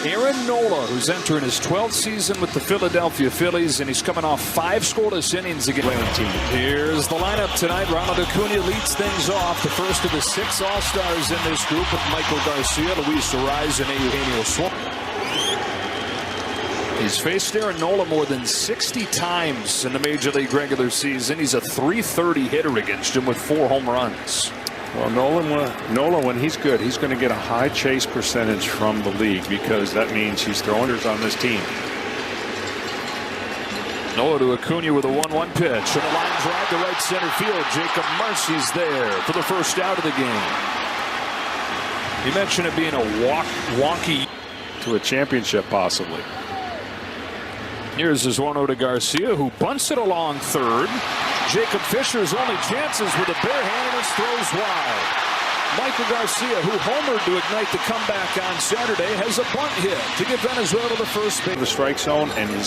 Aaron Nola, who's entering his 12th season with the Philadelphia Phillies, and he's coming off 5 scoreless innings against the team. Here's the lineup tonight. Ronald Acuna leads things off. The first of the 6 All-Stars in this group with Michael Garcia, Luis Arraez, and Eugenio Suarez. He's faced Aaron Nola more than 60 times in the Major League regular season. He's a .330 hitter against him with 4 home runs. Well, Nola, when he's good, he's going to get a high chase percentage from the league because that means he's throwing on this team. Nola to Acuna with a 1-1 pitch. And a line drive to right center field. Jacob Marcy's there for the first out of the game. He mentioned it being a wonky to a championship possibly. Here's his 1-0 to Garcia, who bunts it along third. Jacob Fisher's only chances with a barehanded throws wide. Michael Garcia, who homered to ignite the comeback on Saturday, has a bunt hit to get Venezuela to first base. The strike zone, and he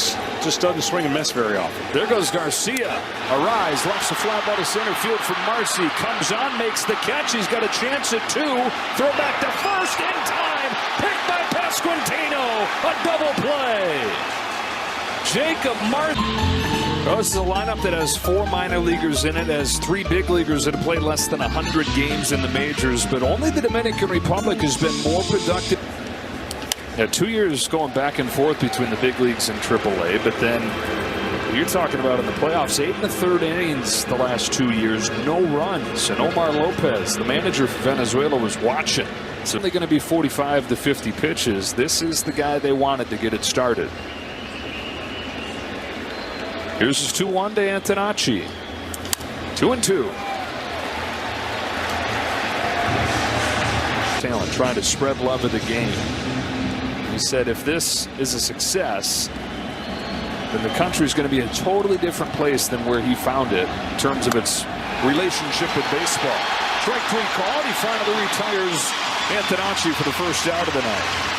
just doesn't swing and miss very often. There goes Garcia. Arraez lefts a fly ball to center field for Marcy. Comes on, makes the catch. He's got a chance at 2. Throw back to first in time. Picked by Pasquantino. A double play. Jacob Marcy. Oh, this is a lineup that has 4 minor leaguers in it, has 3 big leaguers that have played less than 100 games in the majors, but only the Dominican Republic has been more productive. 2 years going back and forth between the big leagues and AAA, but then you're talking about in the playoffs, 8 1/3 innings the last 2 years, no runs. And Omar Lopez, the manager for Venezuela, was watching. It's only going to be 45 to 50 pitches. This is the guy they wanted to get it started. Here's his 2-1 to Antonacci. 2-2. Talent trying to spread love of the game. He said if this is a success, then the country is going to be a totally different place than where he found it in terms of its relationship with baseball. Strike 3 called. He finally retires Antonacci for the first out of the night.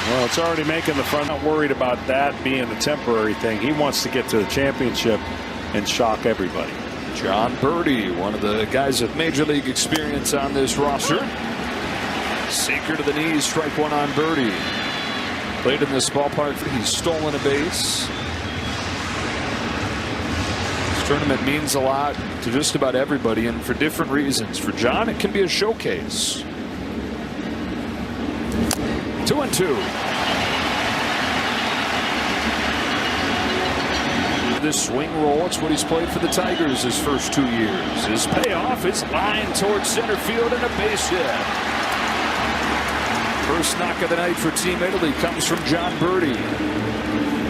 Well, it's already making the front. Not worried about that being a temporary thing. He wants to get to the championship and shock everybody. John Birdie, one of the guys with major league experience on this roster. Sinker to the knees, strike 1 on Birdie. Played in this ballpark. He's stolen a base. This tournament means a lot to just about everybody, and for different reasons. For John, it can be a showcase. 2-2. This swing roll, it's what he's played for the Tigers his first 2 years. His payoff is line towards center field and a base hit. First knock of the night for Team Italy comes from John Birdie.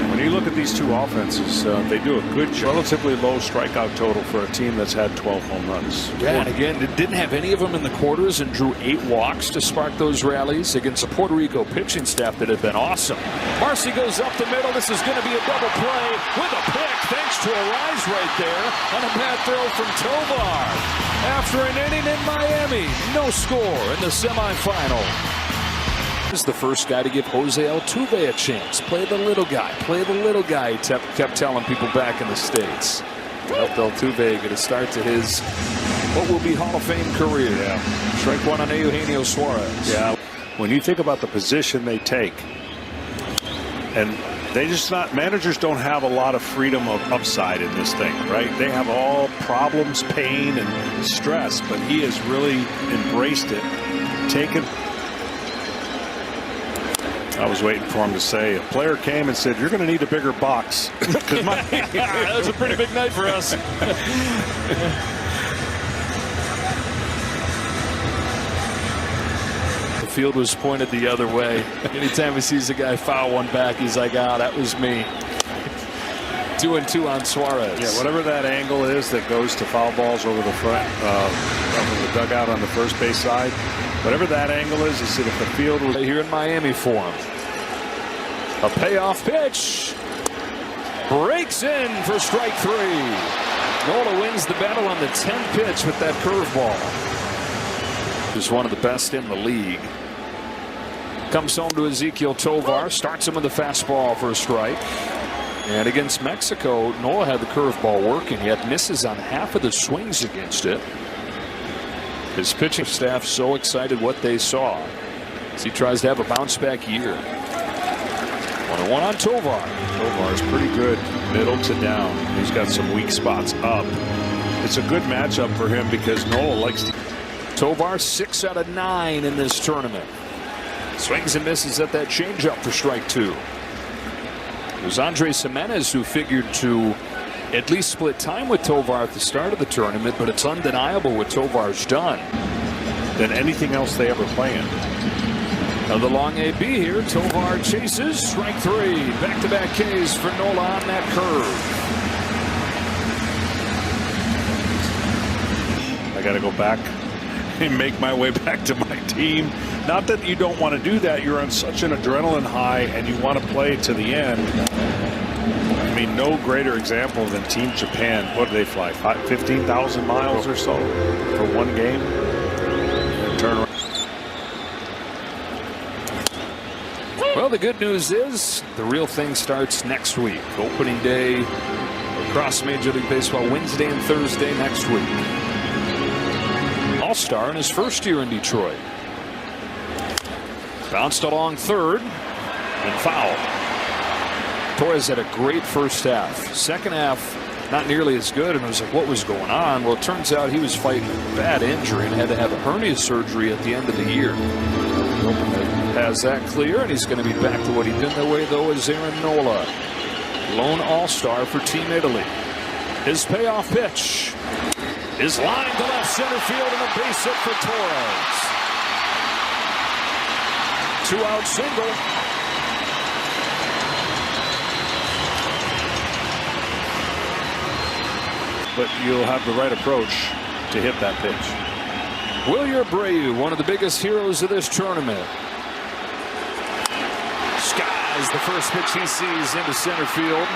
When you look at these two offenses, they do a good job. Relatively low strikeout total for a team that's had 12 home runs. Yeah, and again, it didn't have any of them in the quarters and drew 8 walks to spark those rallies against a Puerto Rico pitching staff that had been awesome. Marcy goes up the middle. This is going to be a double play with a pick thanks to Arraez right there on a bad throw from Tovar. After an inning in Miami, no score in the semifinal. Is the first guy to give Jose Altuve a chance. Play the little guy. Play the little guy. He kept telling people back in the States. Helped Altuve get a start to his what will be Hall of Fame career. Yeah. Strike 1 on Eugenio Suarez. Yeah. When you think about the position they take, and they just not, managers don't have a lot of freedom of upside in this thing, right? They have all problems, pain, and stress, but he has really embraced it, taken. I was waiting for him to say, a player came and said, you're going to need a bigger box. That was a pretty big night for us. The field was pointed the other way. Anytime he sees a guy foul one back, he's like, ah, that was me. 2-2 on Suarez. Yeah, whatever that angle is that goes to foul balls over the front, over the dugout on the first base side, whatever that angle is, you see if the field was here in Miami for him. A payoff pitch. Breaks in for strike 3. Nola wins the battle on the 10th pitch with that curveball. He's one of the best in the league. Comes home to Ezequiel Tovar. Starts him with a fastball for a strike. And against Mexico, Nola had the curveball working. He had misses on half of the swings against it. His pitching staff so excited what they saw as he tries to have a bounce back year. 1-1 on Tovar. Tovar's pretty good middle to down. He's got some weak spots up. It's a good matchup for him because Nola likes to. Tovar 6 out of 9 in this tournament. Swings and misses at that changeup for strike 2. It was Andres Jimenez who figured to at least split time with Tovar at the start of the tournament, but it's undeniable what Tovar's done. Than anything else they ever play in. Now the long AB here. Tovar chases. Strike 3. Back-to-back Ks for Nola on that curve. I got to go back and make my way back to my team. Not that you don't want to do that. You're on such an adrenaline high and you want to play to the end. I mean, no greater example than Team Japan. What do they fly? 15,000 miles or so for one game? And turn around. Well, the good news is the real thing starts next week. Opening day across Major League Baseball Wednesday and Thursday next week. All-star in his first year in Detroit. Bounced along third and foul. Torres had a great first half. Second half, not nearly as good, and it was like, what was going on? Well, it turns out he was fighting a bad injury and had to have a hernia surgery at the end of the year. Has that clear, and he's going to be back to what he did. The way, though, is Aaron Nola, lone all-star for Team Italy. His payoff pitch is lined to left center field, and a base hit for Torres. 2-out single. But you'll have the right approach to hit that pitch. Wilyer Abreu, one of the biggest heroes of this tournament. Skies the first pitch he sees into center field.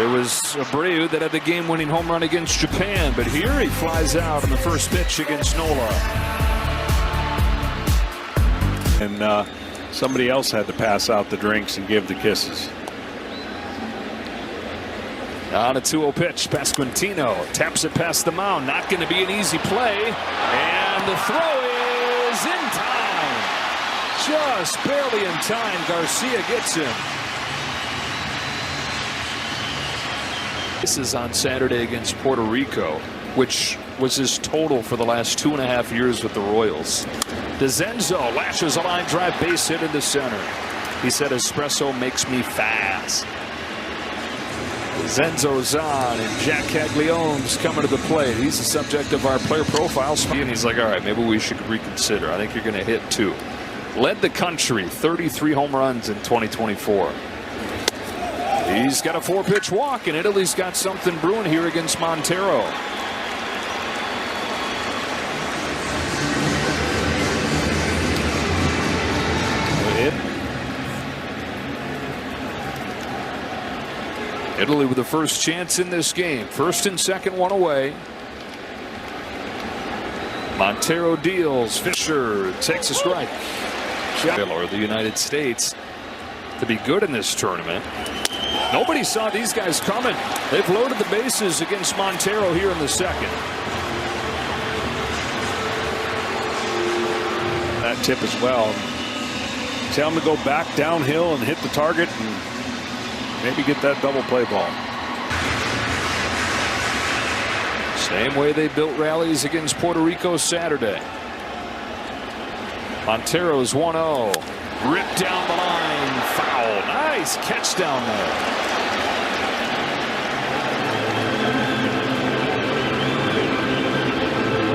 It was Abreu that had the game-winning home run against Japan, but here he flies out on the first pitch against Nola. And somebody else had to pass out the drinks and give the kisses. On a 2-0 pitch, Pasquantino taps it past the mound. Not going to be an easy play, and the throw is in time. Just barely in time. Garcia gets him. This is on Saturday against Puerto Rico, which was his total for the last 2.5 years with the Royals. DeZenzo lashes a line drive base hit into center. He said, "Espresso makes me fast." Zenzo's on, and Jack Caglione's coming to the plate. He's the subject of our player profiles. And he's like, all right, maybe we should reconsider. I think you're going to hit 2. Led the country, 33 home runs in 2024. He's got a 4-pitch walk, and Italy's got something brewing here against Montero. Italy with the first chance in this game. First and second, one away. Montero deals. Fisher takes a strike. Or the United States to be good in this tournament. Nobody saw these guys coming. They've loaded the bases against Montero here in the second. That tip as well. Tell him to go back downhill and hit the target and maybe get that double play ball. Same way they built rallies against Puerto Rico Saturday. Montero's 1-0. Ripped down the line. Foul. Nice catch down there.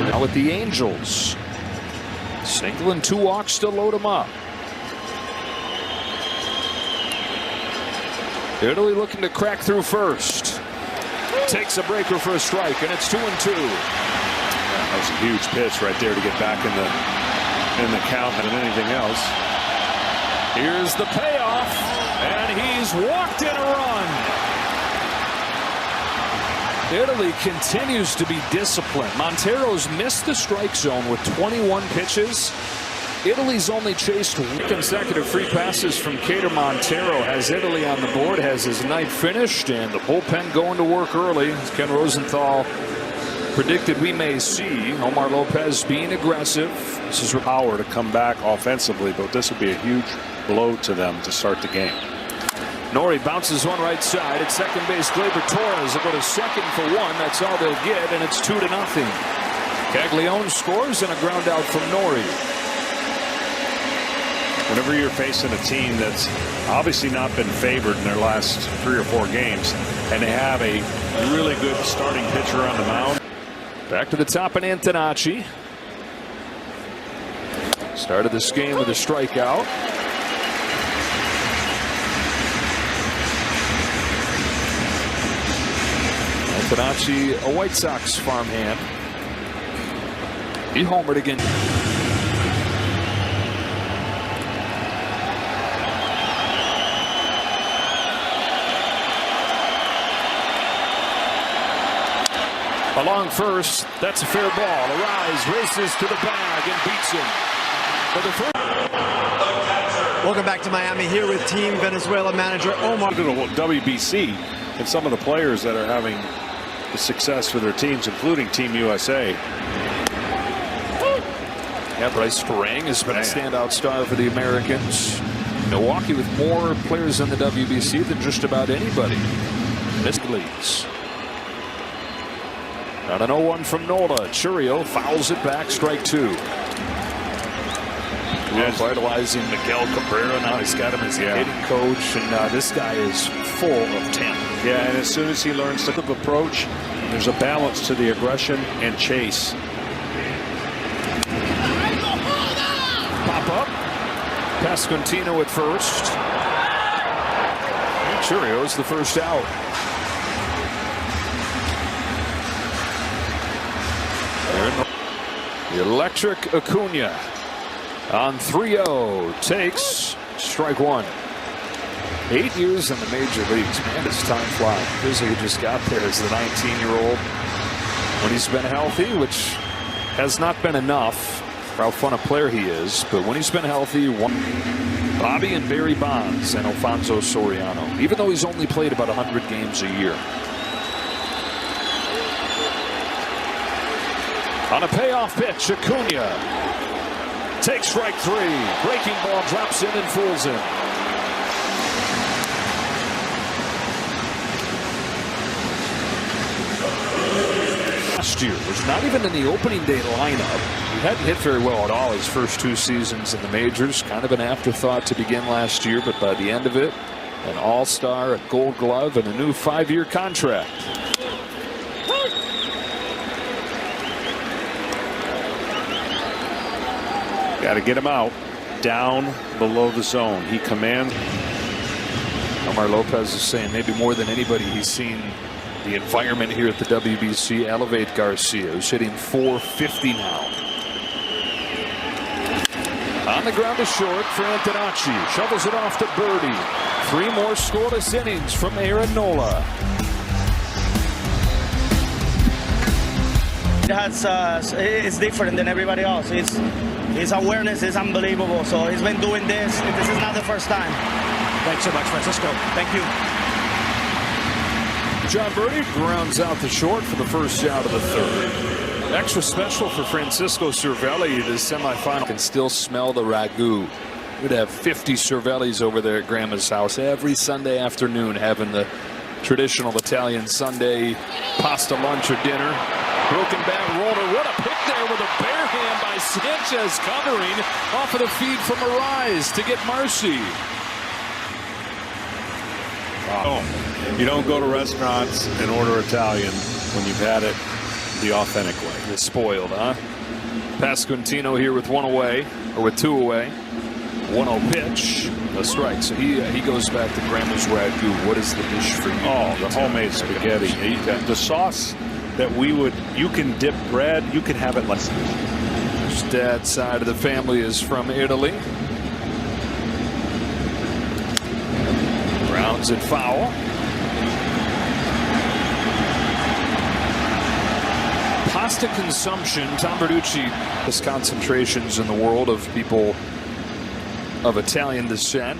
Now with the Angels. Single and 2 walks to load them up. Italy looking to crack through first. Takes a breaker for a strike, and it's 2-2. That was a huge pitch right there to get back in the count than anything else. Here's the payoff, and he's walked in a run. Italy continues to be disciplined. Montero's missed the strike zone with 21 pitches. Italy's only chased 1 consecutive free passes from Cater. Montero has Italy on the board, has his night finished, and the bullpen going to work early. As Ken Rosenthal predicted we may see Omar Lopez being aggressive. This is power to come back offensively, but this will be a huge blow to them to start the game. Nori bounces one right side. At second base, Gleyber Torres will go to second for one. That's all they'll get, and it's 2-0. Caglione scores and a ground out from Nori. Whenever you're facing a team that's obviously not been favored in their last 3 or 4 games, and they have a really good starting pitcher on the mound. Back to the top and Antonacci. Started this game with a strikeout. Antonacci, a White Sox farmhand. He homered again. Along first, that's a fair ball. Arise races to the bag and beats him. For the first. Welcome back to Miami, here with Team Venezuela manager Omar. To the WBC and some of the players that are having the success for their teams, including Team USA. Yeah, Bryce Farang has been a standout star for the Americans. Milwaukee with more players in the WBC than just about anybody in this leagues. Got an 0-1 from Nola. Churio fouls it back, strike 2. Vitalizing Miguel Cabrera. Now he's got him as the hitting coach, and this guy is full of talent. Yeah, and as soon as he learns the approach, there's a balance to the aggression and chase. Pop up. Pasquantino at first. Churio's the first out. The electric Acuna on 3-0 takes strike 1. 8 years in the major leagues. Man, does time fly. Feels like he just got there as the 19-year-old. When he's been healthy, which has not been enough for how fun a player he is, but when he's been healthy, Bobby and Barry Bonds and Alfonso Soriano, even though he's only played about 100 games a year. On a payoff pitch, Acuna takes strike 3. Breaking ball drops in and fools him. Last year was not even in the opening day lineup. He hadn't hit very well at all his first 2 seasons in the majors. Kind of an afterthought to begin last year, but by the end of it, an all-star, a gold glove, and a new 5-year contract. Got to get him out down below the zone. He commands. Omar Lopez is saying maybe more than anybody he's seen the environment here at the WBC elevate Garcia, who's hitting .450 now. On the ground to short for Antonacci. Shovels it off to Birdie. 3 more scoreless innings from Aaron Nola. It's different than everybody else. His awareness is unbelievable. So he's been doing this. This is not the first time. Thanks so much, Francisco. Thank you. John Birdie grounds out the short for the first out of the 3rd. Extra special for Francisco Cervelli. The semifinal can still smell the ragu. We'd have 50 Cervellis over there at Grandma's house every Sunday afternoon, having the traditional Italian Sunday pasta lunch or dinner. Broken bat roller. What a pick there with a bare hand by Sanchez, covering off of the feed from Arise to get Marcy. Oh, you don't go to restaurants and order Italian when you've had it the authentic way. You're spoiled, huh? Pasquantino here with 1 away, or with 2 away. 1-0 pitch, a strike. So he goes back to Grandma's ragu. What is the dish for you? Oh, the homemade spaghetti. The sauce that you can dip bread, you can have it like. His dad's side of the family is from Italy. Grounds it foul. Pasta consumption. Tom Verducci has concentrations in the world of people of Italian descent.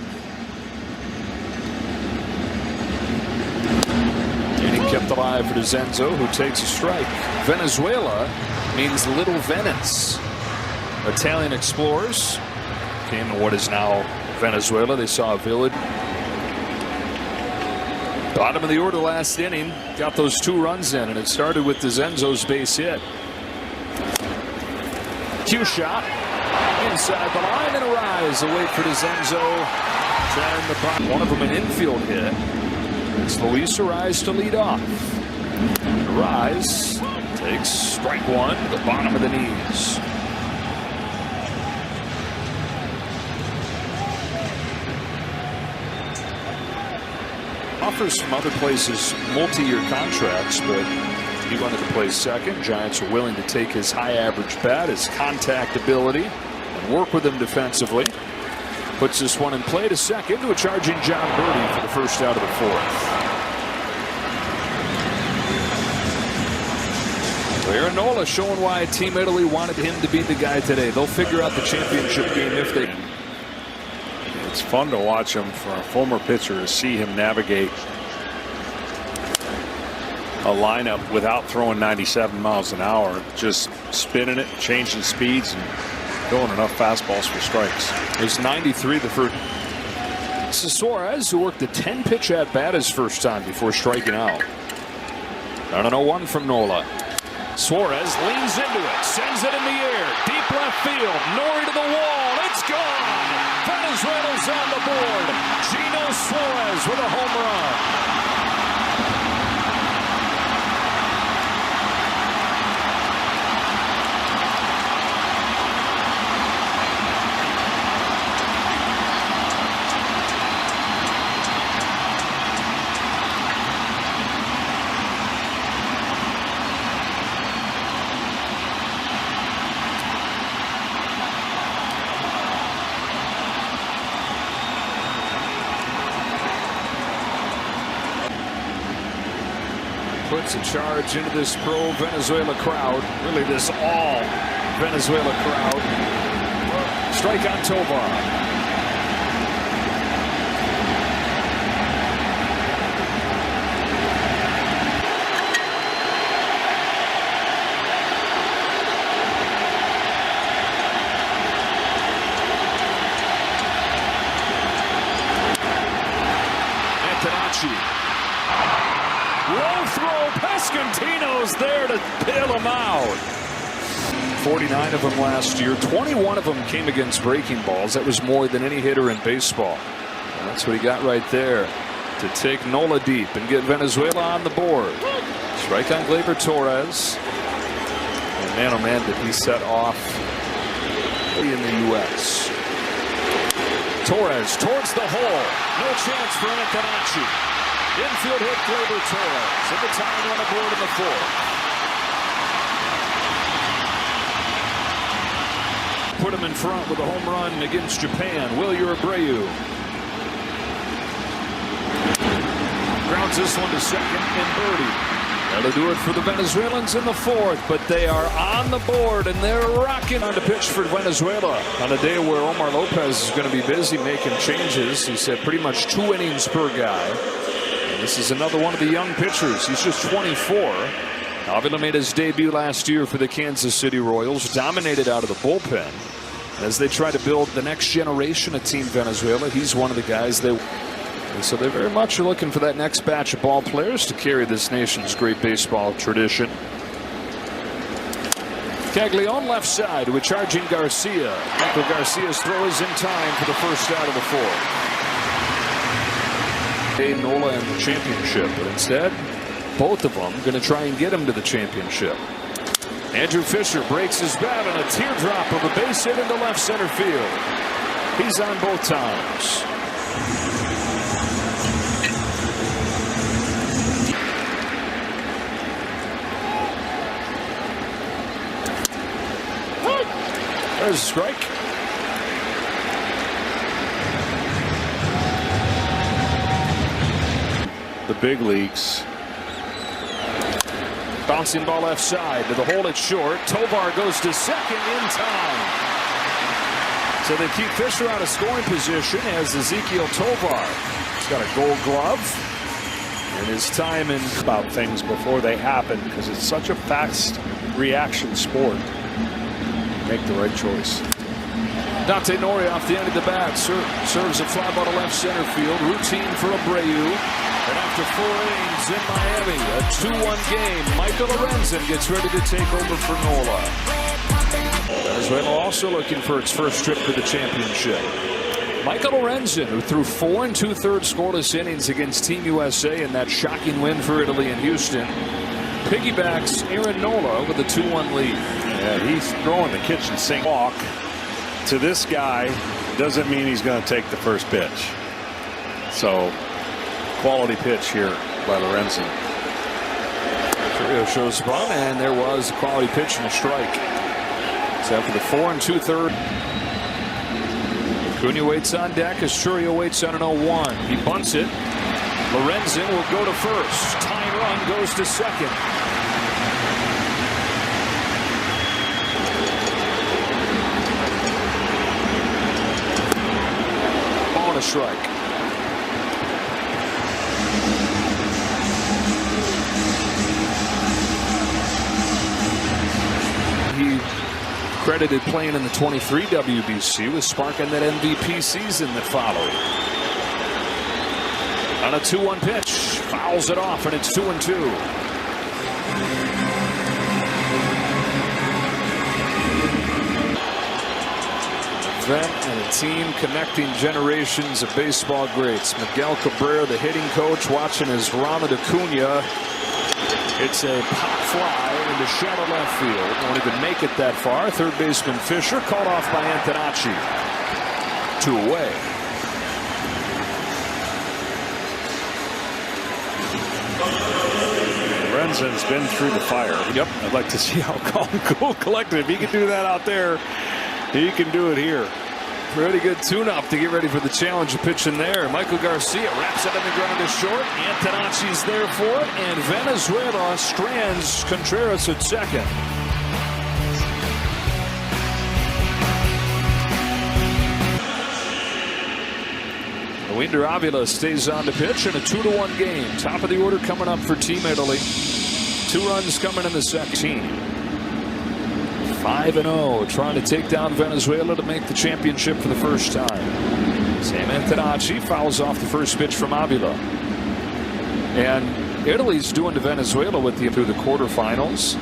Inning kept alive for Zenzo, who takes a strike. Venezuela means Little Venice. Italian explorers came to what is now Venezuela. They saw a village. Bottom of the order last inning. Got those 2 runs in, and it started with DeZenzo's base hit. Cue shot. Inside the line and a rise. A wait for DeZenzo. Trying the bottom. One of them an infield hit. It's Luis Arraez to lead off. Arraez takes strike 1 to the bottom of the knees. Offers from other places multi-year contracts, but he wanted to play second. Giants are willing to take his high average bat, his contact ability, and work with him defensively. Puts this one in play to second to a charging John Birdie for the first out of the 4th. Aaron Nola showing why Team Italy wanted him to be the guy today. They'll figure out the championship game if they. It's fun to watch him for a former pitcher to see him navigate a lineup without throwing 97 miles an hour, just spinning it, changing speeds, and throwing enough fastballs for strikes. There's 93 the first. This is Suarez, who worked a 10-pitch at bat his first time before striking out. I don't know, 1 from Nola. Suarez leans into it, sends it in the air, deep left field, Nori to the wall, it's gone! Venezuela's on the board. Gino Suarez with a home run. Puts a charge into this pro-Venezuela crowd. Really this all-Venezuela crowd. Strike on Tovar. Antonacci. Low throw. Pasquantino's there to bail him out. 49 of them last year. 21 of them came against breaking balls. That was more than any hitter in baseball. And that's what he got right there to take Nola deep and get Venezuela on the board. Strike on Gleyber Torres. And man, oh man, did he set off in the U.S. Torres towards the hole. No chance for Antonacci. Infield hit Gleyber Torres at the time on the board in the 4th. Put him in front with a home run against Japan. Wilyer Abreu grounds this one to second, and Birdie. That'll do it for the Venezuelans in the 4th, but they are on the board and they're rocking on the pitch for Venezuela on a day where Omar Lopez is going to be busy making changes. He said pretty much 2 innings per guy. This is another one of the young pitchers. He's just 24. Avila made his debut last year for the Kansas City Royals, dominated out of the bullpen. As they try to build the next generation of Team Venezuela, he's one of the guys they. And so they very much are looking for that next batch of ball players to carry this nation's great baseball tradition. Caglione left side with charging Garcia. Michael Garcia's throw is in time for the first out of the 4th. Nola in the championship, but instead both of them going to try and get him to the championship. Andrew Fisher breaks his bat on a teardrop of a base hit into left center field. He's on both times. There's a strike. The big leagues. Bouncing ball left side to the hole at short. Tovar goes to second in time. So they keep Fisher out of scoring position as Ezequiel Tovar. He's got a gold glove. And his time in About things before they happen because it's such a fast reaction sport. Make the right choice. Dante Nori off the end of the bat serves a fly ball to left center field. Routine for Abreu. And after 4 innings in Miami, a 2-1 game, Michael Lorenzen gets ready to take over for Nola. Venezuela also looking for its first trip to the championship. Michael Lorenzen, who threw 4 2/3 scoreless innings against Team USA in that shocking win for Italy in Houston, piggybacks Aaron Nola with a 2-1 lead. Yeah, he's throwing the kitchen sink walk to this guy doesn't mean he's going to take the first pitch. So quality pitch here by Lorenzen. Carrillo shows run, and there was a quality pitch and a strike. So after the 4 2/3, Acuna waits on deck as Churio waits on an 0-1. He bunts it. Lorenzen will go to first. Tying run goes to second. On a strike. He credited playing in the 23 WBC with sparking that MVP season that followed. On a 2-1 pitch, fouls it off, and it's 2-2. Event and a team connecting generations of baseball greats. Miguel Cabrera, the hitting coach, watching as Ronald Acuna hits a pop fly into shallow left field. Won't even make it that far. Third baseman Fisher caught off by Antonacci. 2 away. Lorenzen's been through the fire. Yep. I'd like to see how calm, cool, collected. If he can do that out there, he can do it here. Pretty good tune-up to get ready for the challenge of pitching there. Michael Garcia wraps it in the ground to short. Antonacci's there for it, and Venezuela strands Contreras at second. Winder Avila stays on to pitch in a 2-1 game. Top of the order coming up for Team Italy. 2 runs coming in the second. Team 5-0, trying to take down Venezuela to make the championship for the first time. Sam Antonacci fouls off the first pitch from Avila. And Italy's doing to Venezuela with the through the quarterfinals.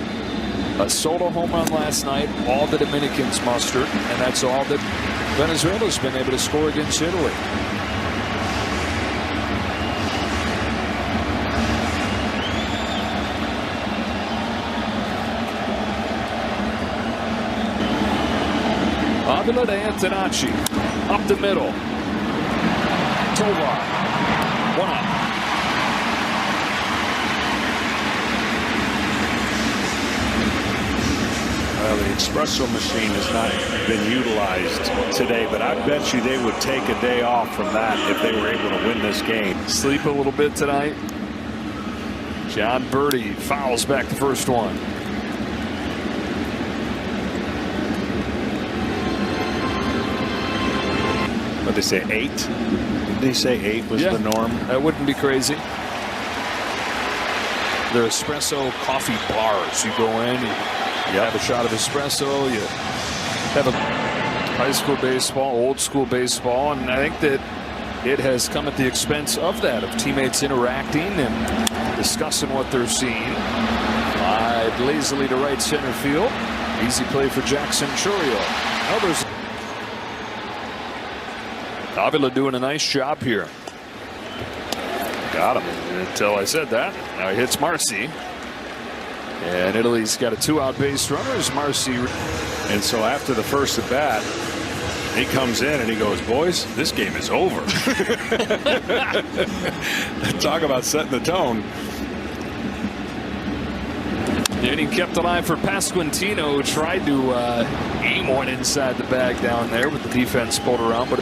A solo home run last night, all the Dominicans mustered, and that's all that Venezuela's been able to score against Italy. Avila to Antonacci. Up the middle. Tovar. 1 up. Well, the espresso machine has not been utilized today, but I bet you they would take a day off from that if they were able to win this game. Sleep a little bit tonight. John Birdie fouls back the first one. What did they say, 8? Did they say 8 was the norm? That wouldn't be crazy. They're espresso coffee bars. You go in, you have a shot of espresso, you have a high school baseball, old school baseball, and I think that it has come at the expense of that, of teammates interacting and discussing what they're seeing. Slide lazily to right center field. Easy play for Jackson Churio. Others. Avila doing a nice job here. Got him until I said that. Now he hits Marcy. And Italy's got a 2-out base runner as Marcy. And so after the first at bat, he comes in and he goes, boys, this game is over. Talk about setting the tone. The inning kept alive for Pasquantino, who tried to aim one inside the bag down there, but the defense pulled around. But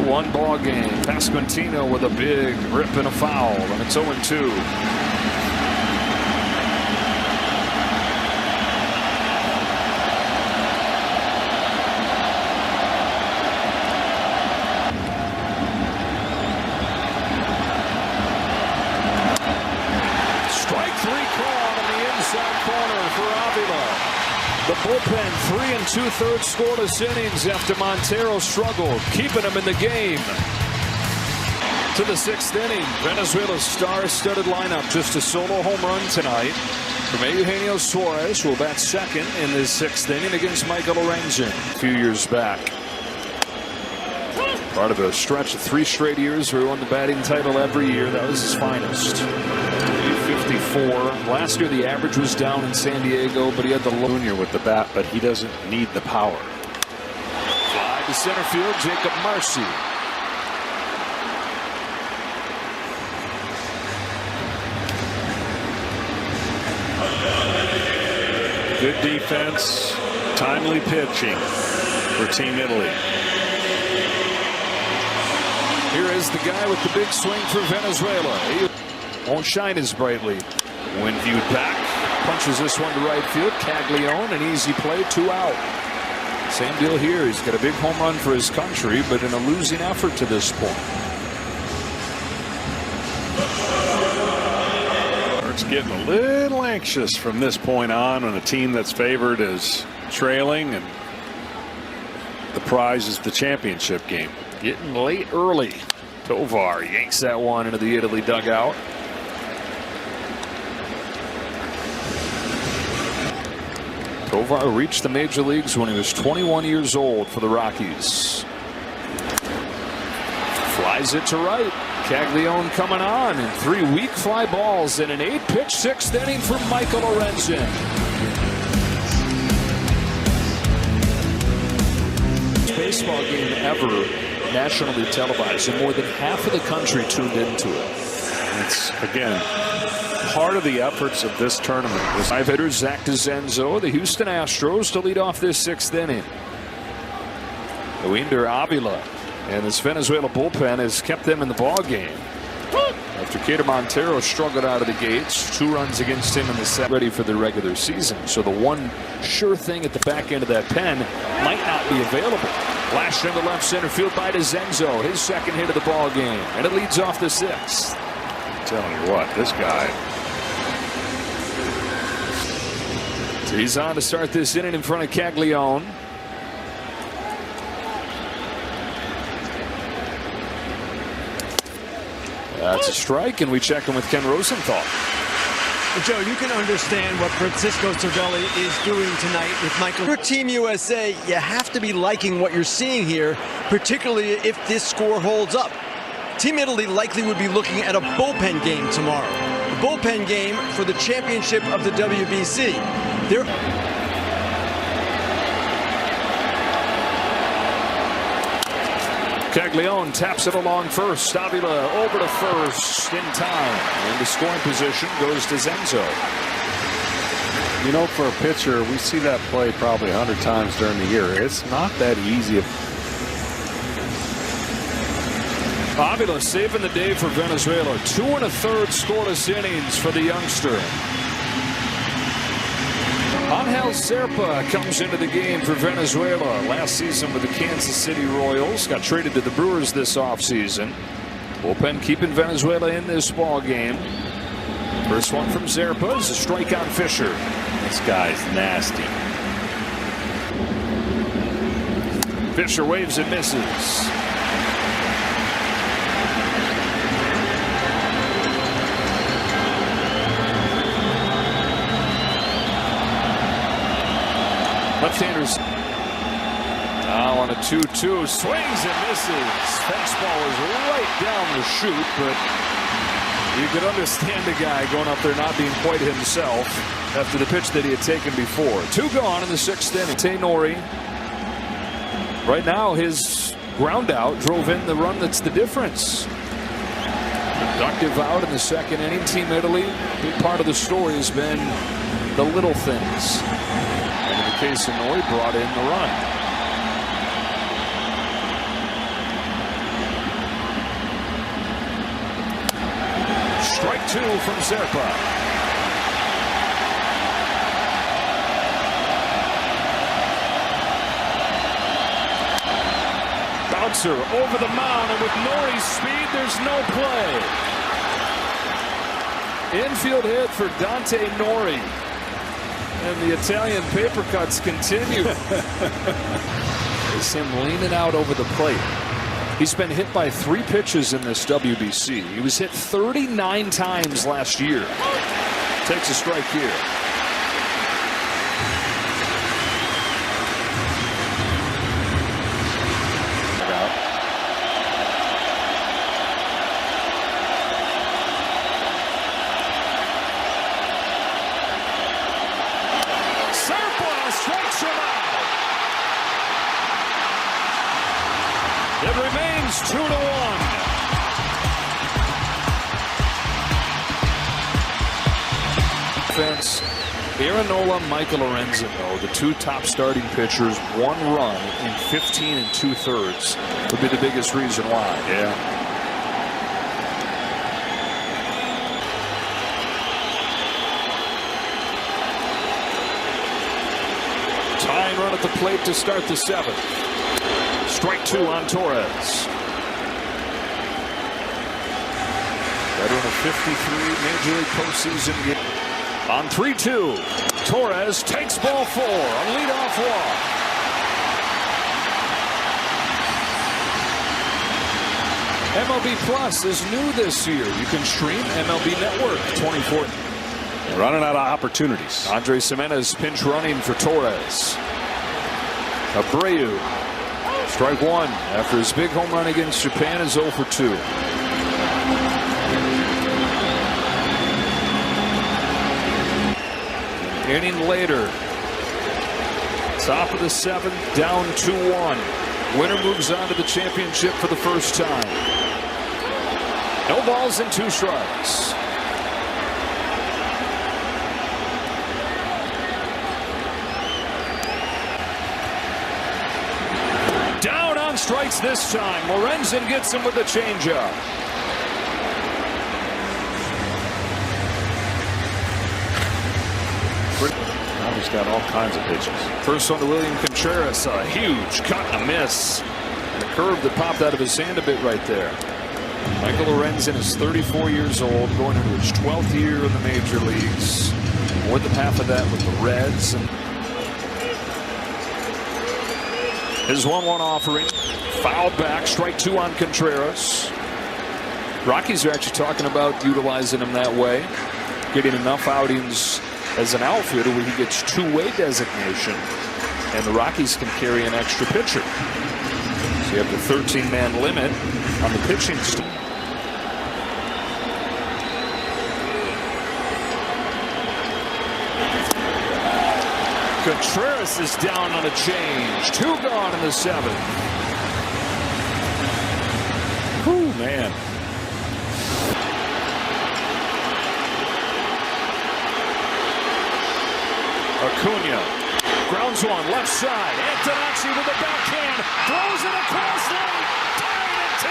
2-1 ball game. Pasquantino with a big rip and a foul, and it's 0-2. Strike 3 call on the inside corner for Avila. The bullpen, 3 2/3 scoreless innings after Montero struggled, keeping him in the game. To the 6th inning, Venezuela's star-studded lineup, just a solo home run tonight from Eugenio Suarez, who will bat second in this 6th inning against Michael Lorenzen a few years back. Part of a stretch of 3 straight years where he won the batting title every year. That was his finest. 54. Last year the average was down in San Diego, but he had the junior with the bat, but he doesn't need the power. Fly to center field, Jacob Marcy. Good defense, timely pitching for Team Italy. Here is the guy with the big swing for Venezuela. He won't shine as brightly. When viewed back, punches this one to right field. Caglione, an easy play, 2 out. Same deal here. He's got a big home run for his country, but in a losing effort to this point. It's getting a little anxious from this point on when a team that's favored is trailing, and the prize is the championship game. Getting late early. Tovar yanks that one into the Italy dugout. Tovar reached the major leagues when he was 21 years old for the Rockies. Flies it to right. Caglione coming on, and 3 weak fly balls in an 8-pitch 6th inning for Michael Lorenzen. Baseball game ever nationally televised, and more than half of the country tuned into it. It's, again, part of the efforts of this tournament. 5 hitters, Zach DeZenzo, the Houston Astros, to lead off this 6th inning. Winder Avila and this Venezuela bullpen has kept them in the ball game. After Cater Montero struggled out of the gates, 2 runs against him in the 7th, ready for the regular season. So the one sure thing at the back end of that pen might not be available. Flash into left center field by DeZenzo, his 2nd hit of the ball game, and it leads off the 6th. I'm telling you what, this guy. So he's on to start this inning in front of Caglione. That's a strike, and we check in with Ken Rosenthal. Well, Joe, you can understand what Francisco Cervelli is doing tonight with Michael. For Team USA, you have to be liking what you're seeing here, particularly if this score holds up. Team Italy likely would be looking at a bullpen game tomorrow. The bullpen game for the championship of the WBC. Caglione taps it along first. Avila over to first in time. Into scoring position goes to Zenzo. You know, for a pitcher, we see that play probably 100 times during the year. It's not that easy. Avila saving the day for Venezuela. 2 1/3 scoreless innings for the youngster. Angel Serpa comes into the game for Venezuela. Last season with the Kansas City Royals. Got traded to the Brewers this offseason. Bullpen keeping Venezuela in this ball game. First one from Serpa is a strike on Fisher. This guy's nasty. Fisher waves and misses. Left-handers now on a 2-2, swings and misses. Fastball is right down the chute, but you could understand the guy going up there not being quite himself after the pitch that he had taken before. 2 gone in the 6th inning. Tenori, right now his ground out drove in the run that's the difference. Productive out in the 2nd inning. Team Italy, big part of the story has been the little things. And in the case of Nori, brought in the run. Strike 2 from Serpa. Bouncer over the mound, and with Nori's speed, there's no play. Infield hit for Dante Nori. And the Italian paper cuts continue. It's him leaning out over the plate. He's been hit by 3 pitches in this WBC. He was hit 39 times last year. Takes a strike here. Strikes him out. It remains 2-1. Defense, Aaronola, Michael Lorenzen, though, the 2 top starting pitchers, 1 run in 15 2/3 would be the biggest reason why. Yeah. Tying run at the plate to start the 7th. Strike 2 on Torres. Veteran of 53 Major League postseason game. On 3-2, Torres takes ball 4 on leadoff walk. MLB Plus is new this year. You can stream MLB Network 24. Running out of opportunities. Andre Gimenez pinch running for Torres. Abreu. Strike 1 after his big home run against Japan is 0 for 2. Inning later. Top of the 7th, down 2-1. Winner moves on to the championship for the first time. No balls and 2 strikes. Down on strikes this time. Lorenzen gets him with a changeup. Now he's got all kinds of pitches. First one to William Contreras. A huge cut and a miss. And a curve that popped out of his hand a bit right there. Michael Lorenzen is 34 years old, going into his 12th year in the major leagues. More than half of that with the Reds. And his 1-1 offering. Fouled back. Strike 2 on Contreras. Rockies are actually talking about utilizing him that way. Getting enough outings as an outfielder where he gets 2-way designation. And the Rockies can carry an extra pitcher. So you have the 13-man limit on the pitching staff. Contreras is down on a change. 2 gone in the 7th. Whew, man. Acuna grounds one left side. Antonacci with a backhand. Throws it across lane. Tied at 2.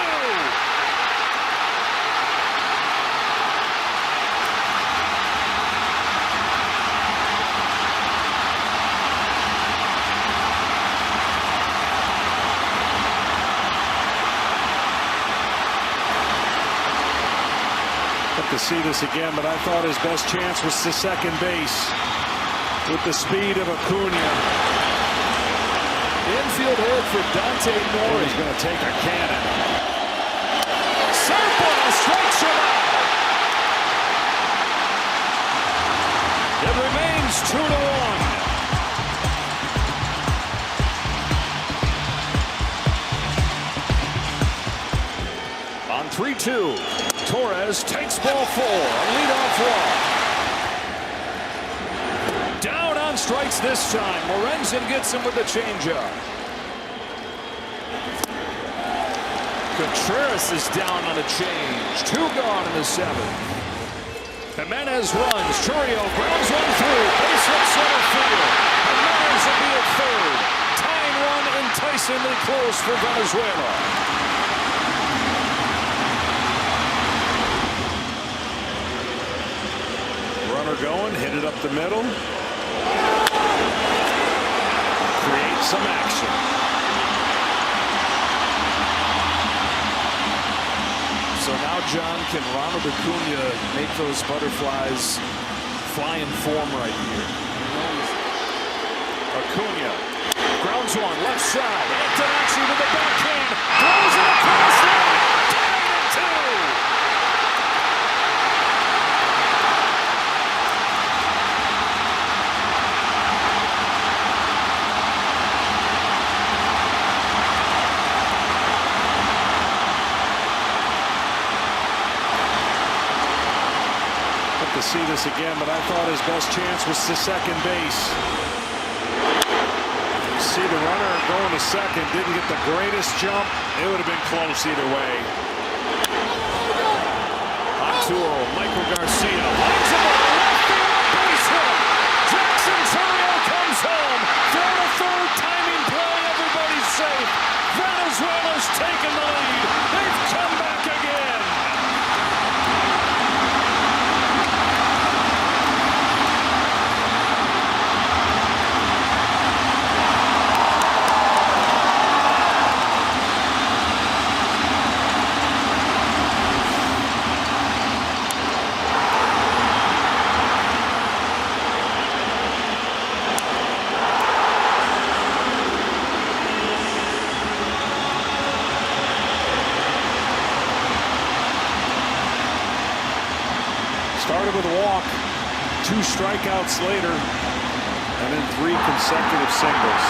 To see this again, but I thought his best chance was to second base with the speed of Acuna. Infield hold for Dante Nori. He's going to take a cannon. Softball strikes him out. It remains 2-1. On 3-2. Torres takes ball 4 on leadoff walk. Down on strikes this time. Lorenzen gets him with a changeup. Contreras is down on a change. 2 gone in the 7th. Jimenez runs. Churio grounds one through. Base hit center field. Jimenez will be at 3rd. Tying run enticingly close for Venezuela. Runner going, hit it up the middle. Create some action. So now, John, can Ronald Acuna make those butterflies fly in form right here? Acuna grounds one left side. Antonacci with the backhand. Throws it across line. Tied at 2. To see this again, but I thought his best chance was to second base. You see the runner going to second, didn't get the greatest jump. It would have been close either way. On tour, Michael Garcia lines him on the left field base hit. Jackson Chourio comes home. Throw to third, timing play, everybody's safe. Venezuela's taken the lead. They've come back again. Started with a walk, 2 strikeouts later, and then 3 consecutive singles.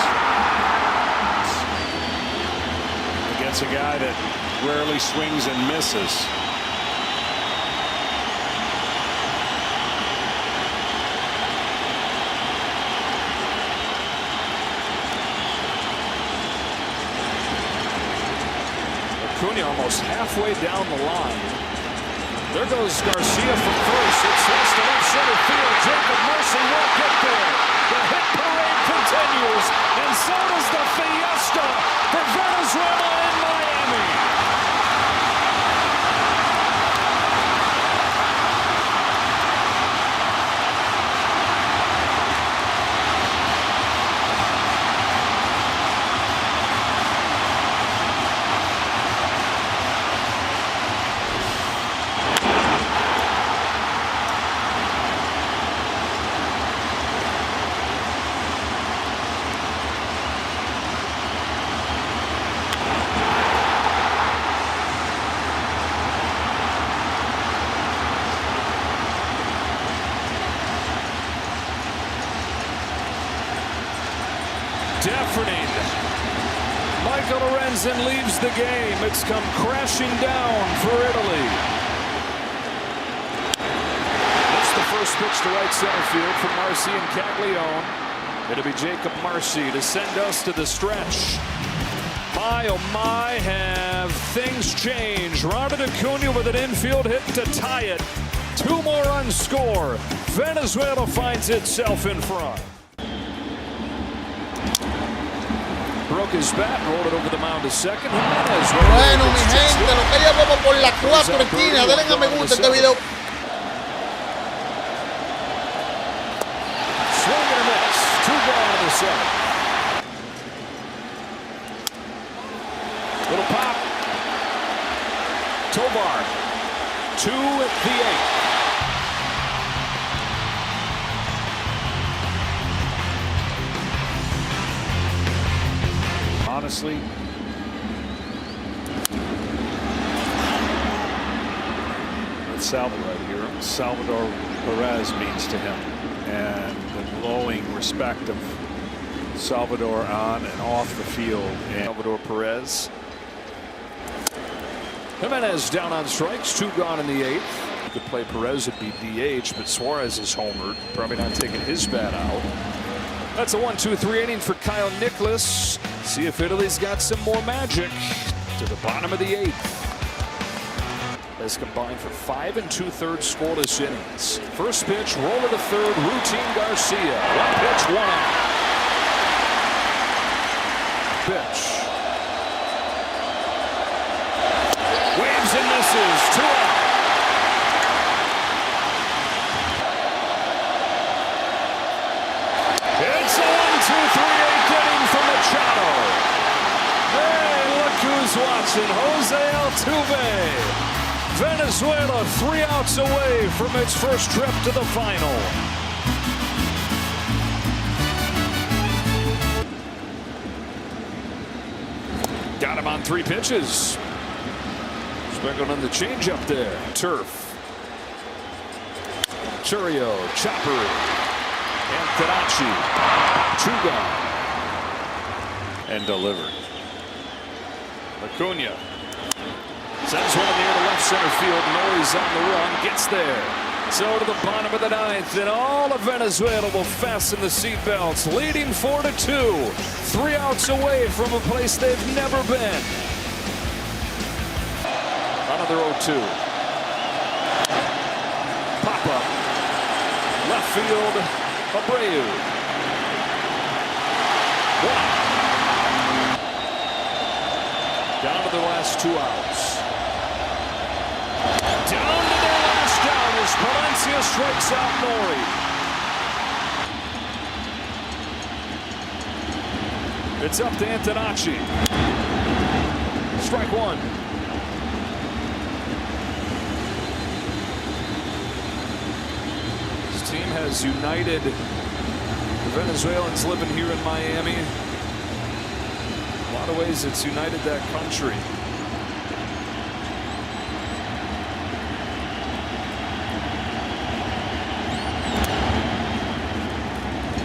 Against a guy that rarely swings and misses. Acuna almost halfway down the line. There goes Garcia from first. It's less to left center field. Jacob Mercy won't get there. The hit parade continues, and so does the fiesta for Venezuela and Miami. Deafening. Michael Lorenzen leaves the game. It's come crashing down for Italy. It's the first pitch to right center field from Marcy and Caglione. It'll be Jacob Marcy to send us to the stretch. My, oh my, have things changed. Ronald Acuna with an infield hit to tie it. 2 more runs score. Venezuela finds itself in front. Broke his bat, rolled it over the mound to second. Jimenez, bueno, mi gente, lo que llevamos por las 4 esquinas. Denle a me gusta este video. Swing and a miss. 2 gone in the 7th. Little pop. Tovar. 2 at the 8th. Honestly, that's Salvador right here. Salvador Perez means to him, and the glowing respect of Salvador on and off the field. And Salvador Perez. Jimenez down on strikes, 2 gone in the 8th. You could play Perez, it'd be DH, but Suarez is homered, probably not taking his bat out. That's a 1-2-3 inning for Kyle Nicholas. See if Italy's got some more magic. To the bottom of the 8th. Has combined for 5 2/3 scoreless innings. First pitch, roll to the third, routine Garcia. 1 pitch, 1 out. Pitch. Waves and misses, 2 out. It's a 1-2-3 8th inning for Machado. Hey, look who's watching. Jose Altuve. Venezuela 3 outs away from its first trip to the final. time on 3 pitches. Speckled on the changeup there. Turf. Churio, chopper, and Tadachi. 2 gone. And delivered. Acuna sends one in the air to left center field. Noise on the run, gets there. So to the bottom of the 9th, and all of Venezuela will fasten the seatbelts, leading 4-2. 3 outs away from a place they've never been. Another 0-2. Pop up. Left field, Abreu. 1. Down to their last 2 outs. Down to their last out as Palencia strikes out Nori. It's up to Antonacci. Strike 1. His team has united the Venezuelans living here in Miami. In a lot of ways, it's united that country.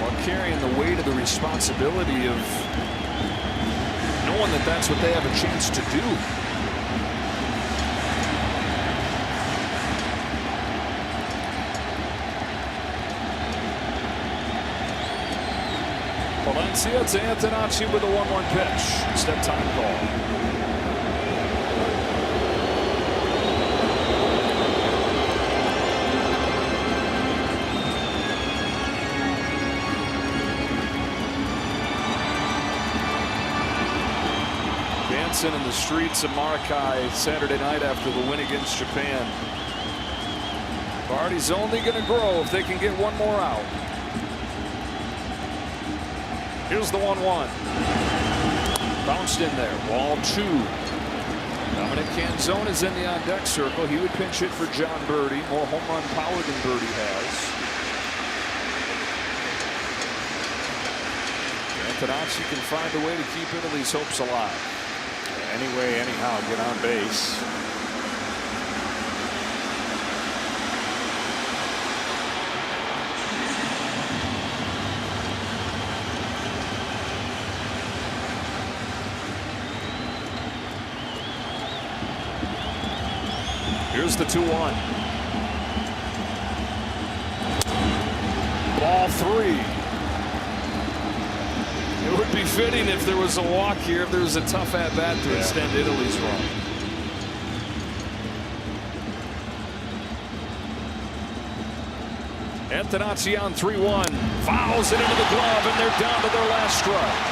While carrying the weight of the responsibility of knowing that that's what they have a chance to do. Valencia to Antonacci with a 1-1 pitch. Step time call. Dancing in the streets of Maracay Saturday night after the win against Japan. Party's only going to grow if they can get 1 more out. Here's the 1-1. Bounced in there. Ball 2. Dominic Canzone is in the on-deck circle. He would pinch hit for John Birdie. More home run power than Birdie has. Antonacci can find a way to keep Italy's hopes alive. Anyway, anyhow, get on base. Here's the 2-1. Ball 3. It would be fitting if there was a walk here, if there was a tough at-bat to extend Italy's run. Antonacci on 3-1. Fouls it into the glove, and they're down to their last strike.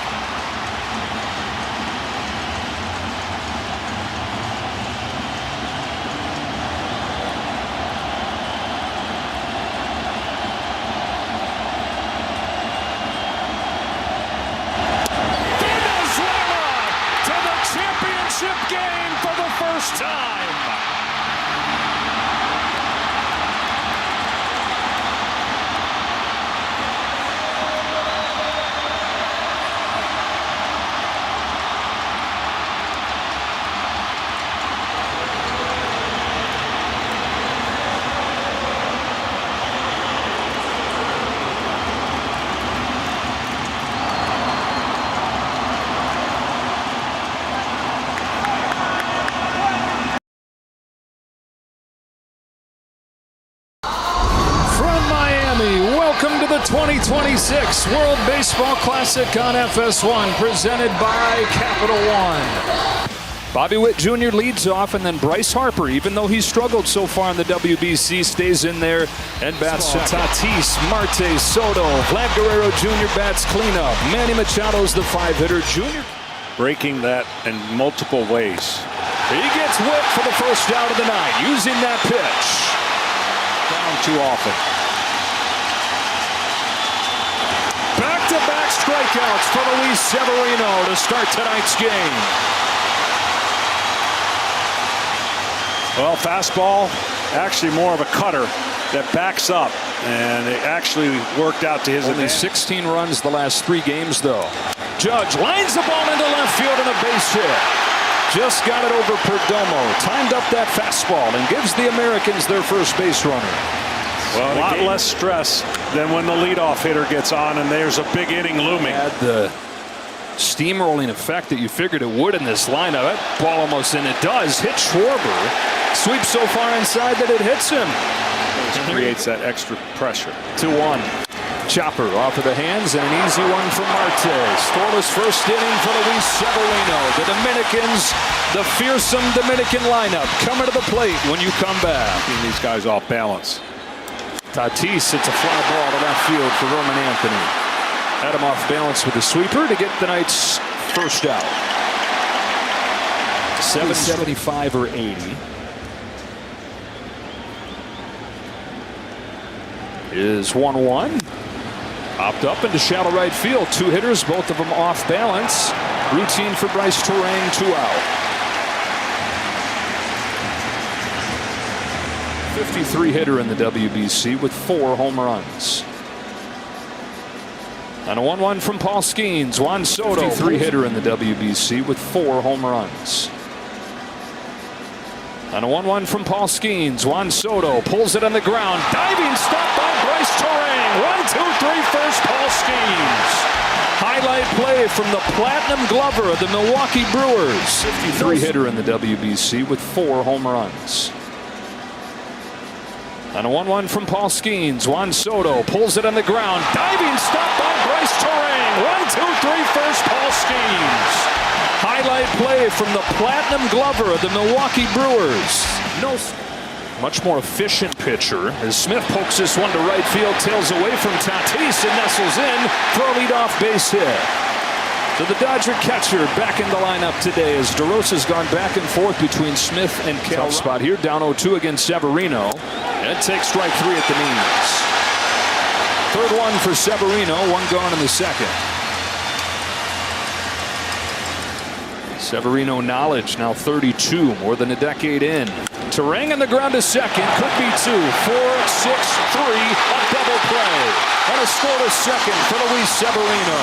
Game for the first time. Welcome to the 2026 World Baseball Classic on FS1, presented by Capital One. Bobby Witt Jr. leads off, and then Bryce Harper, even though he's struggled so far in the WBC, stays in there and bats Tatis, Marte, Soto. Vlad Guerrero Jr. bats cleanup. Manny Machado's the 5-hitter. Jr. breaking that in multiple ways. He gets whipped for the first out of the night, using that pitch. Down too often. Back-to-back strikeouts for Luis Severino to start tonight's game. Well, fastball, actually more of a cutter that backs up, and it actually worked out to his advantage. Only 16 runs the last 3 games, though. Judge lines the ball into left field and a base hit. Just got it over Perdomo. Timed up that fastball and gives the Americans their first base runner. Well, a lot less stress than when the leadoff hitter gets on and there's a big inning looming. Had the steamrolling effect that you figured it would in this lineup. That ball almost, and it does, hit Schwarber. Sweeps so far inside that it hits him. It creates that extra pressure. 2-1. Chopper off of the hands and an easy one from Marte. Scoreless first inning for Luis Severino. The Dominicans, the fearsome Dominican lineup, coming to the plate when you come back. Keeping these guys off balance. Tatis hits a fly ball to left field for Roman Anthony. Had him off balance with the sweeper to get the Knights first out. 775 or 80. Is 1-1. Popped up into shallow right field. Two hitters, both of them off balance. Routine for Bryce Terang, 2 out. 53 hitter in the WBC with 4 home runs. And a 1-1 from Paul Skeens. Juan Soto, 53 hitter in the WBC with 4 home runs. And a 1-1 from Paul Skeens. Juan Soto pulls it on the ground. Diving stop by Bryce Terang. 1-2-3 first, Paul Skeens. Highlight play from the Platinum Glover of the Milwaukee Brewers. 53 hitter in the WBC with 4 home runs. And a 1-1 from Paul Skeens. Juan Soto pulls it on the ground. Diving stop by Bryce Terang. 1-2-3 first, Paul Skeens. Highlight play from the Platinum Glover of the Milwaukee Brewers. Much more efficient pitcher as Smith pokes this one to right field, tails away from Tatis and nestles in for a leadoff base hit. So the Dodger catcher back in the lineup today as DeRosa's gone back and forth between Smith and Cal. Tough spot here, down 0-2 against Severino. And it takes strike 3 at the knees. Third one for Severino, 1 gone in the second. Severino knowledge now 32, more than a decade in. Terang on the ground to second, could be 2, 4, 6, 3, a double play. And a score to second for Luis Severino.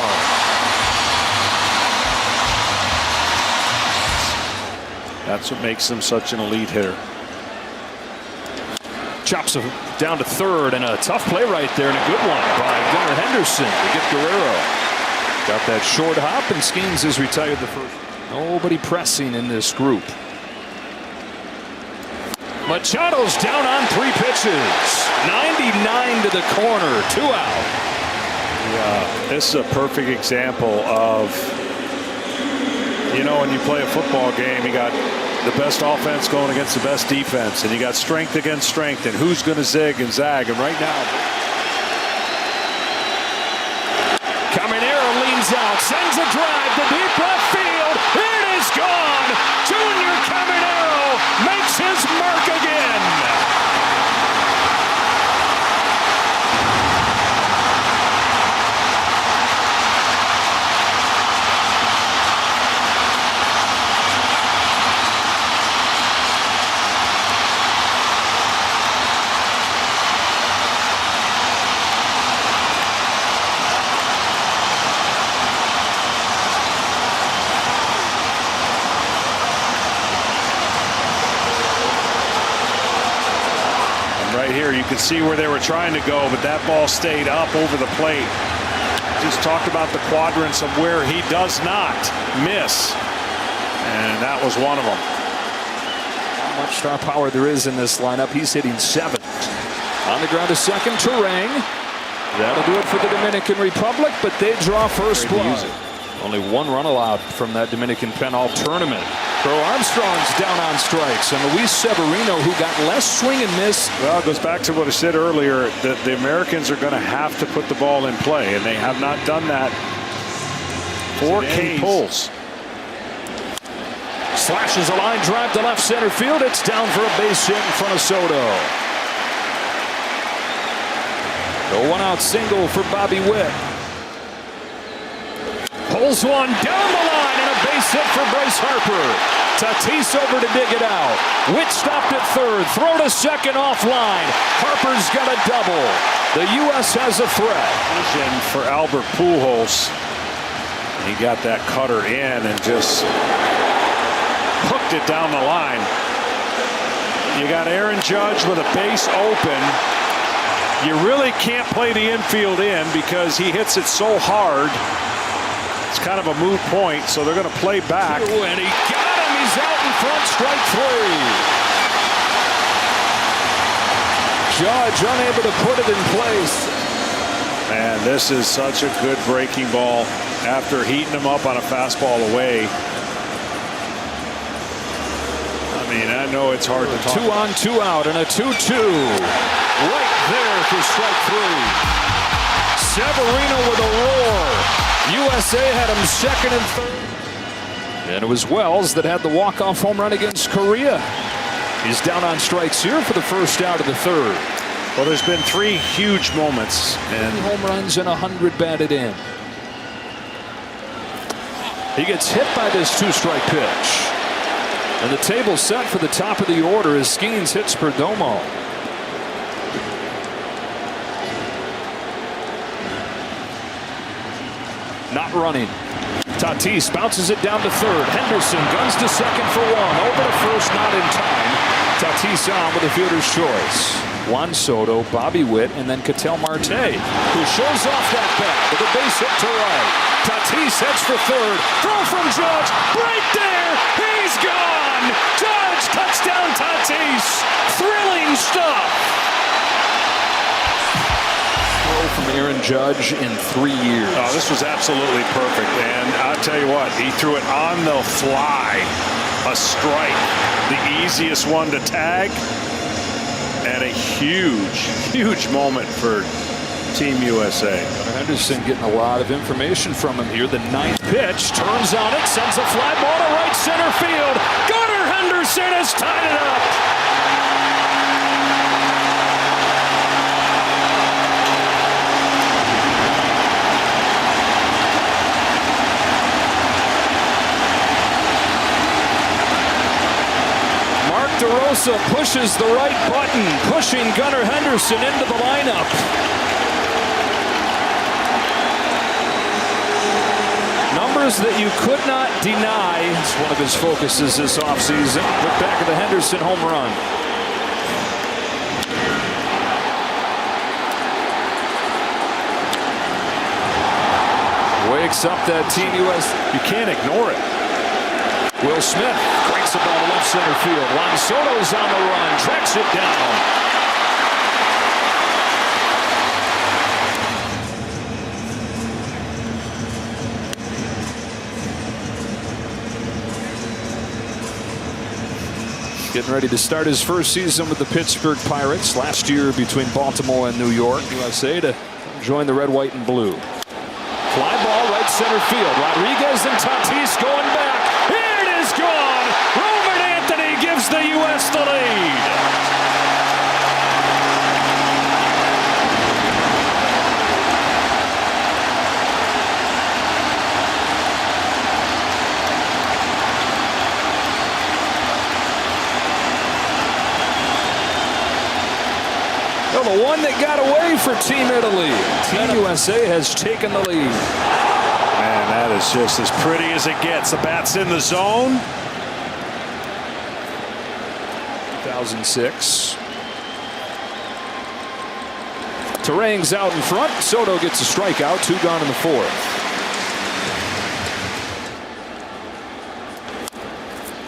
That's what makes him such an elite hitter. Chops him down to third, and a tough play right there, and a good one by Gunnar Henderson to get Guerrero. Got that short hop, and Skeens has retired the first. Nobody pressing in this group. Machado's down on 3 pitches. 99 to the corner, 2 out. Yeah, this is a perfect example of, you know, when you play a football game, you got the best offense going against the best defense, and you got strength against strength, and who's going to zig and zag. And right now, Caminero leans out, sends a drive to deep left field. It is gone. Junior Caminero makes his mark again. right here, you can see where they were trying to go, but that ball stayed up over the plate. Just talked about the quadrants of where he does not miss, and that was one of them. How much star power there is in this lineup. He's hitting 7th. On the ground to second, Terang. That'll do it for the Dominican Republic, but they draw first blood. Only 1 run allowed from that Dominican pen all tournament. Crow Armstrong's down on strikes, and Luis Severino, who got less swing and miss. Well, it goes back to what I said earlier, that the Americans are going to have to put the ball in play, and they have not done that. 4 K pulls. Slashes a line drive to left center field. It's down for a base hit in front of Soto. The 1-out single for Bobby Witt. Pulls one down the line and a base hit for Bryce Harper. Tatis over to dig it out. Witt stopped at third. Throw to second offline. Harper's got a double. The U.S. has a threat. For Albert Pujols. He got that cutter in and just it down the line. You got Aaron Judge with a base open. You really can't play the infield in because he hits it so hard. It's kind of a moot point, so they're going to play back. And he got him. He's out in front. Strike three. Judge unable to put it in place. Man, this is such a good breaking ball after heating him up on a fastball away. I mean, I know it's hard to talk. 2 on, 2 out, and a 2-2. Right there for strike three. Severino with a roar. USA had him second and third. And it was Wells that had the walk-off home run against Korea. He's down on strikes here for the first out of the third. Well, there's been 3 huge moments. And home runs and 100 batted in. He gets hit by this 2-strike pitch. And the table set for the top of the order as Skeens hits Perdomo. Not running. Tatis bounces it down to third. Henderson guns to second for 1. Over to first, not in time. Tatis on with a fielder's choice. Juan Soto, Bobby Witt, and then Ketel Marte, who shows off that bat with a base hit to right. Tatis heads for third. Throw from Judge. Right there. He's gone. Judge, touchdown Tatis. Thrilling stuff. Throw from Aaron Judge in 3 years. Oh, this was absolutely perfect. And I'll tell you what, he threw it on the fly. A strike. The easiest one to tag. And a huge moment for Team USA. Henderson getting a lot of information from him here. The 9th pitch, turns on it, sends a fly ball to right center field. Gunnar Henderson has tied it up. DeRosa pushes the right button, pushing Gunnar Henderson into the lineup. Numbers that you could not deny. It's one of his focuses this offseason. Look back at the Henderson home run. Wakes up that Team US. You can't ignore it. Will Smith breaks it ball to left center field. Juan Soto's on the run, tracks it down. Getting ready to start his first season with the Pittsburgh Pirates. Last year between Baltimore and New York. USA to join the red, white, and blue. Fly ball right center field. Rodriguez and Tatis going back. Gone. Roman Anthony gives the U.S. the lead. Well, the one that got away for Team Italy. Team USA has taken the lead. Man, that is just as pretty as it gets. The bat's in the zone. 2006. Terang's out in front. Soto gets a strikeout. 2 gone in the 4th.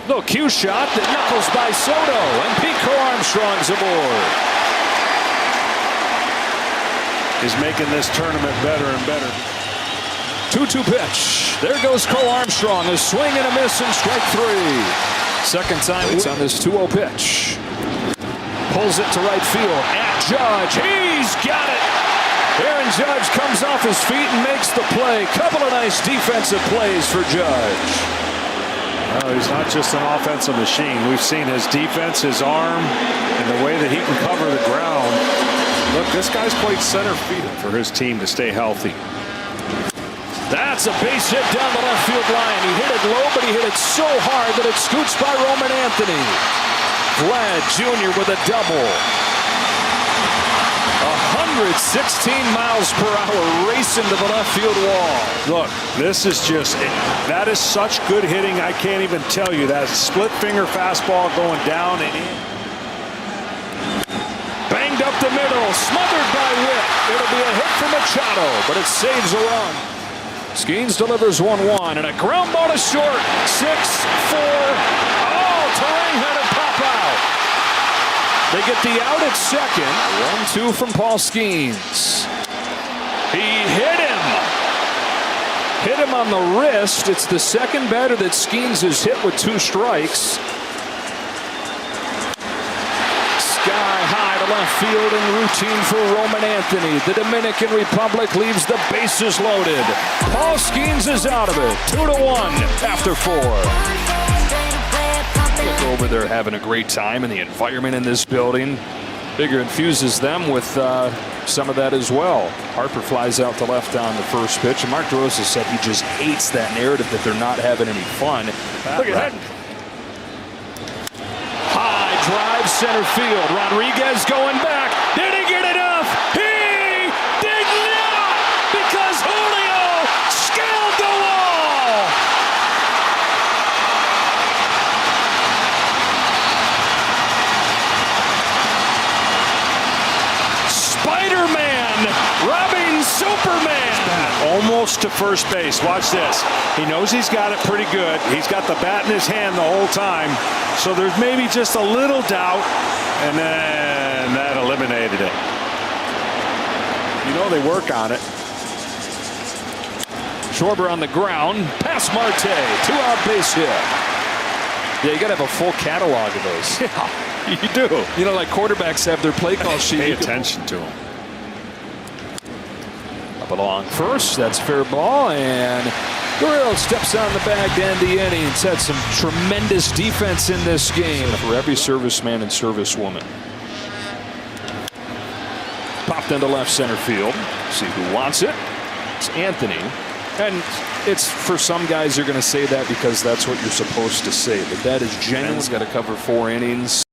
Little cue shot that knuckles by Soto, and Pico Armstrong's aboard. He's making this tournament better and better. 2-2 pitch. There goes Cole Armstrong. A swing and a miss and strike 3. Second time it's on this 2-0 pitch. Pulls it to right field at Judge. He's got it. Aaron Judge comes off his feet and makes the play. Couple of nice defensive plays for Judge. No, he's not just an offensive machine. We've seen his defense, his arm, and the way that he can cover the ground. Look, this guy's played center field for his team to stay healthy. That's a base hit down the left field line. He hit it low, but he hit it so hard that it scoots by Roman Anthony. Vlad Jr. with a double. 116 miles per hour racing to the left field wall. Look, this is just, that is such good hitting. I can't even tell you. That split finger fastball going down and in. Banged up the middle, smothered by Witt. It'll be a hit for Machado, but it saves a run. Skeens delivers 1-1, and a ground ball to short. 6-4. Oh, Terang had it pop out. They get the out at second. 1-2 from Paul Skeens. He hit him. Hit him on the wrist. It's the second batter that Skeens has hit with 2 strikes. Sky high to left field in routine for Roman Anthony. The Dominican Republic leaves the bases loaded. Paul Skeens is out of it. 2-1 after 4. Look over there having a great time, and the environment in this building figure infuses them with some of that as well. Harper flies out to left on the first pitch, and Mark DeRosa said he just hates that narrative that they're not having any fun. Look at that. High drive center field. Rodriguez going back. Did he get enough? He did not, because Julio scaled the wall. Spider-Man robbing Superman. Almost to first base. Watch this. He knows he's got it pretty good. He's got the bat in his hand the whole time. So there's maybe just a little doubt, and then that eliminated it. You know they work on it. Schwarber on the ground, past Marte, 2-out base hit. Yeah, you got to have a full catalog of those. Yeah, you do. You know, like quarterbacks have their play call sheet. Pay attention to them. Up along first, that's fair ball, and Guerrero steps on the bag to end the inning. It's had some tremendous defense in this game for every serviceman and servicewoman. Popped into left center field. See who wants it. It's Anthony. And it's, for some guys, you're going to say that because that's what you're supposed to say. But that is genuine. He's got to cover 4 innings.